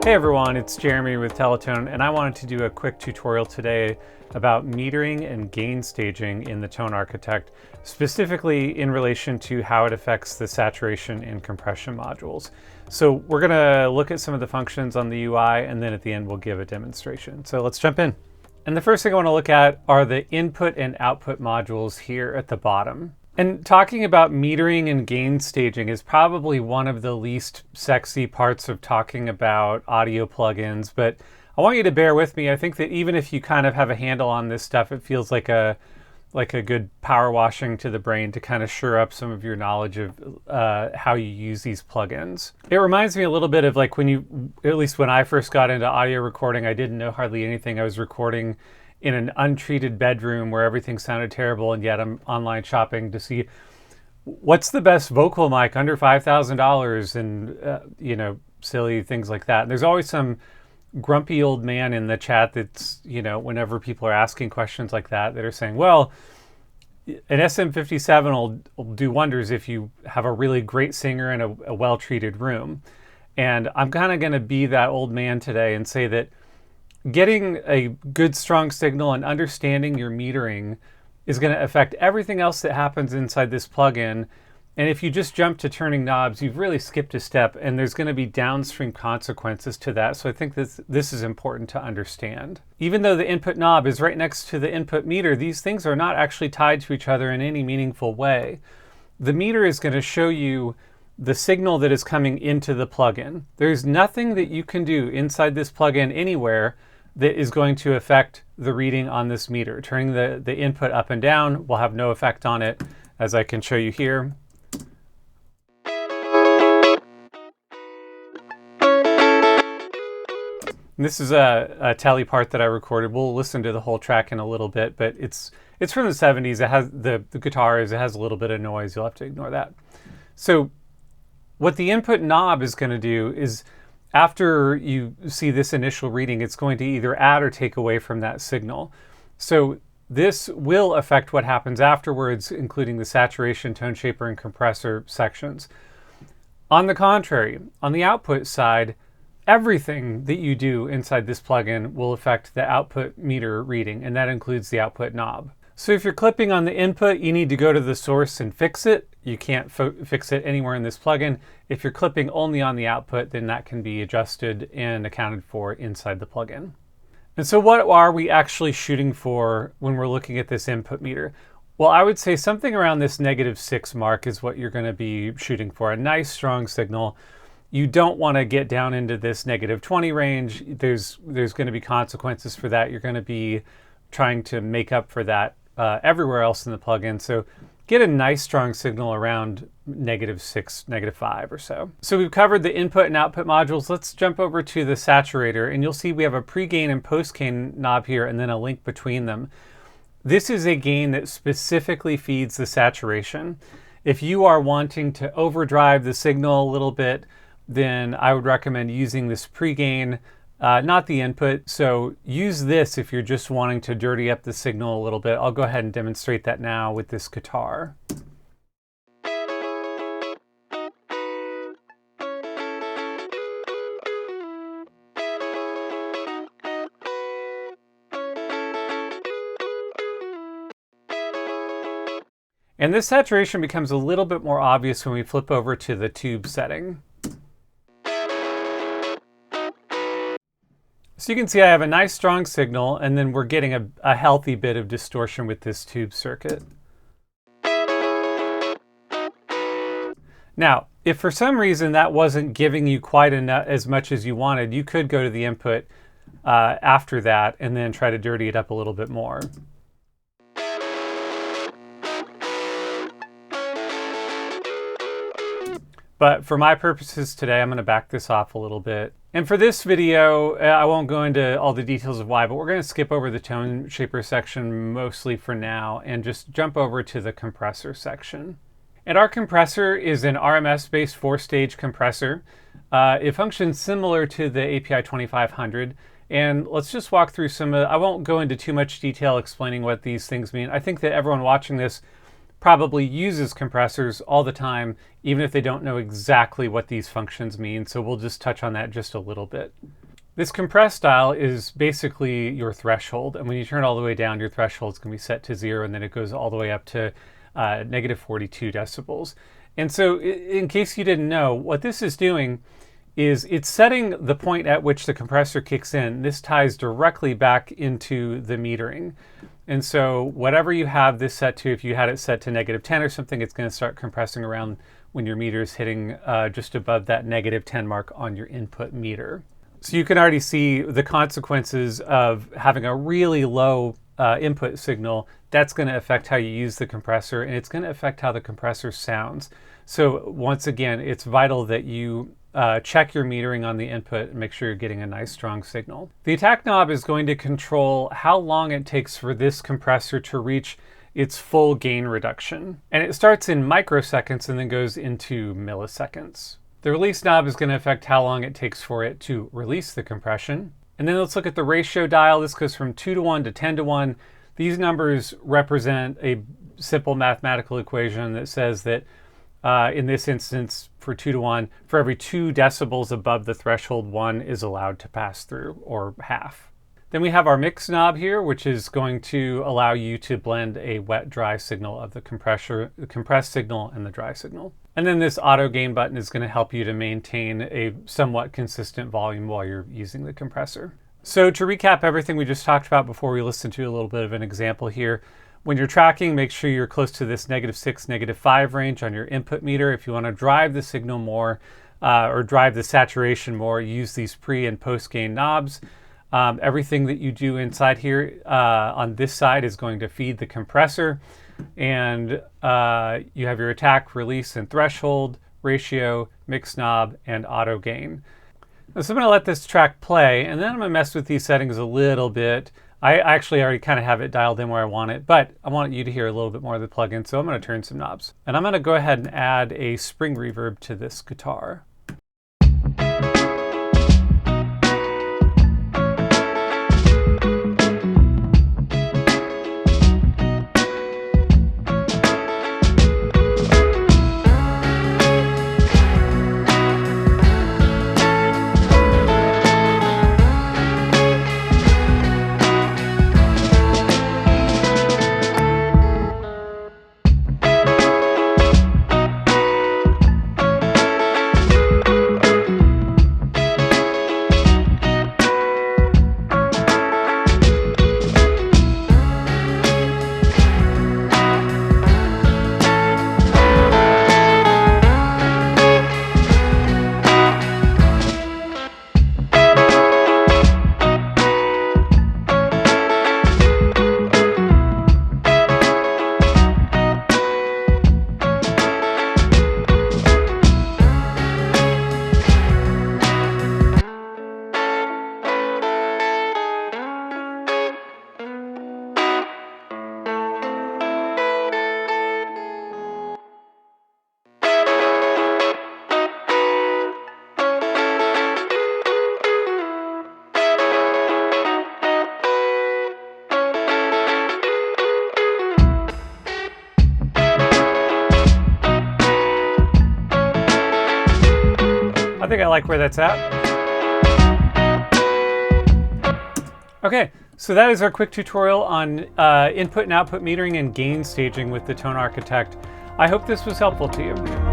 Hey everyone, it's Jeremy with Teletone, and I wanted to do a quick tutorial today about metering and gain staging in the Tone Architect, specifically in relation to how it affects the saturation and compression modules. So we're gonna look at some of the functions on the UI, and then at the end we'll give a demonstration. So let's jump in. And the first thing I wanna look at are the input and output modules here at the bottom. And talking about metering and gain staging is probably one of the least sexy parts of talking about audio plugins, but I want you to bear with me. I think that even if you kind of have a handle on this stuff, it feels like a good power washing to the brain to kind of shore up some of your knowledge of how you use these plugins. It reminds me a little bit of like at least when I first got into audio recording, I didn't know hardly anything. I was recording in an untreated bedroom where everything sounded terrible, and yet I'm online shopping to see what's the best vocal mic under $5,000 and silly things like that. And there's always some grumpy old man in the chat that's, whenever people are asking questions like that are saying, well, an SM57 will do wonders if you have a really great singer in a well-treated room. And I'm kind of going to be that old man today and say that getting a good strong signal and understanding your metering is going to affect everything else that happens inside this plugin. And if you just jump to turning knobs, you've really skipped a step, and there's going to be downstream consequences to that. So I think this is important to understand. Even though the input knob is right next to the input meter, these things are not actually tied to each other in any meaningful way. The meter is going to show you the signal that is coming into the plugin. There's nothing that you can do inside this plugin anywhere that is going to affect the reading on this meter. Turning the input up and down will have no effect on it, as I can show you here. And this is a tele part that I recorded. We'll listen to the whole track in a little bit, but it's from the 70s. It has the guitar it has a little bit of noise. You'll have to ignore that. So what the input knob is going to do is, after you see this initial reading, it's going to either add or take away from that signal. So this will affect what happens afterwards, including the saturation, tone shaper, and compressor sections. On the contrary, on the output side, everything that you do inside this plugin will affect the output meter reading, and that includes the output knob. So if you're clipping on the input, you need to go to the source and fix it. You can't fix it anywhere in this plugin. If you're clipping only on the output, then that can be adjusted and accounted for inside the plugin. And so what are we actually shooting for when we're looking at this input meter? Well, I would say something around this -6 mark is what you're going to be shooting for. A nice strong signal. You don't want to get down into this -20 range. There's going to be consequences for that. You're going to be trying to make up for that everywhere else in the plugin. So get a nice strong signal around -6, -5 or so. So we've covered the input and output modules. Let's jump over to the saturator, and you'll see we have a pre-gain and post-gain knob here, and then a link between them. This is a gain that specifically feeds the saturation. If you are wanting to overdrive the signal a little bit, then I would recommend using this pre-gain, not the input. So use this if you're just wanting to dirty up the signal a little bit. I'll go ahead and demonstrate that now with this guitar. And this saturation becomes a little bit more obvious when we flip over to the tube setting. So you can see I have a nice strong signal, and then we're getting a healthy bit of distortion with this tube circuit. Now, if for some reason that wasn't giving you quite as much as you wanted, you could go to the input after that and then try to dirty it up a little bit more. But for my purposes today, I'm going to back this off a little bit. And for this video, I won't go into all the details of why, but we're going to skip over the tone shaper section mostly for now and just jump over to the compressor section. And our compressor is an RMS-based 4-stage compressor. It functions similar to the API 2500. And let's just walk through I won't go into too much detail explaining what these things mean. I think that everyone watching this probably uses compressors all the time, even if they don't know exactly what these functions mean. So we'll just touch on that just a little bit. This compress dial is basically your threshold. And when you turn it all the way down, your threshold is going to be set to 0, and then it goes all the way up to negative 42 decibels. And so in case you didn't know, what this is doing is it's setting the point at which the compressor kicks in. This ties directly back into the metering. And so whatever you have this set to, if you had it set to negative 10 or something, it's going to start compressing around when your meter is hitting just above that negative 10 mark on your input meter. So you can already see the consequences of having a really low input signal. That's going to affect how you use the compressor, and it's going to affect how the compressor sounds. So once again, it's vital that you check your metering on the input and make sure you're getting a nice strong signal. The attack knob is going to control how long it takes for this compressor to reach its full gain reduction. And it starts in microseconds and then goes into milliseconds. The release knob is going to affect how long it takes for it to release the compression. And then let's look at the ratio dial. This goes from 2 to 1 to 10 to 1. These numbers represent a simple mathematical equation that says that in this instance, for 2 to 1, for every 2 decibels above the threshold, 1 is allowed to pass through, or half. Then we have our mix knob here, which is going to allow you to blend a wet-dry signal of the compressed signal and the dry signal. And then this auto gain button is going to help you to maintain a somewhat consistent volume while you're using the compressor. So to recap everything we just talked about before we listen to a little bit of an example here, when you're tracking, make sure you're close to this -6, -5 range on your input meter. If you want to drive the signal more or drive the saturation more, use these pre and post gain knobs. Everything that you do inside here on this side is going to feed the compressor. And you have your attack, release, and threshold, ratio, mix knob, and auto gain. So I'm going to let this track play, and then I'm going to mess with these settings a little bit. I actually already kind of have it dialed in where I want it, but I want you to hear a little bit more of the plugin, so I'm going to turn some knobs. And I'm going to go ahead and add a spring reverb to this guitar. I think I like where that's at. Okay, so that is our quick tutorial on input and output metering and gain staging with the Tone Architect. I hope this was helpful to you.